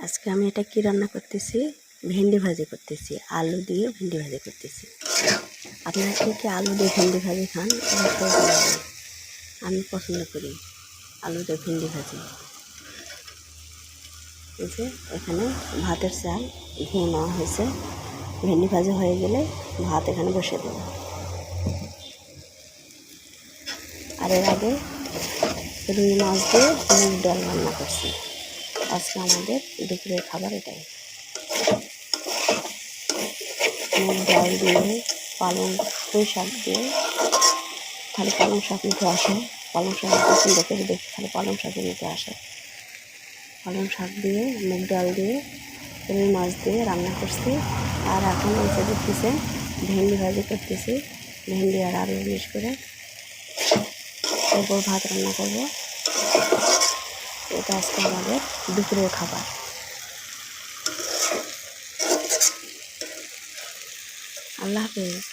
আজকে আমি এটা কি রান্না করতেছি, ভেন্ডি ভাজি করতেছি। আলু দিয়ে ভেন্ডি ভাজি করতেছি। আপনারা কি আলু দিয়ে ভেন্ডি ভাজি খান? আমি পছন্দ করি আলু দিয়ে ভেন্ডি ভাজি। এই যে এখানে ভাতের চাল ধুয়ে নেওয়া হয়েছে। ভেন্ডি ভাজি হয়ে গেলে ভাত এখানে বসে দেব। আর এর আগে রুই মাছ দিয়ে মুগ ডাল রান্না করছি। আজকে আমাদের দুপুরের খাবার এটাই। মুগ ডাল দিয়ে পুঁই শাক দিয়ে, খালি পালং শাক নিতে আসে। পালং শাক পছন্দ করে দেখি, খালি পালং শাকই নিতে আসে। পালং শাক দিয়ে মুগ ডাল দিয়ে রুই মাছ দিয়ে রান্না করছি। আর এখন এসে দেখতেছে ভেন্ডি ভাজি করতেছি, ভেন্ডি আর আলু মিক্স করে। এরপর ভাত রান্না করবো। এটা আজকে আমাদের দুপুরের খাবার। আল্লাহ হাফেজ।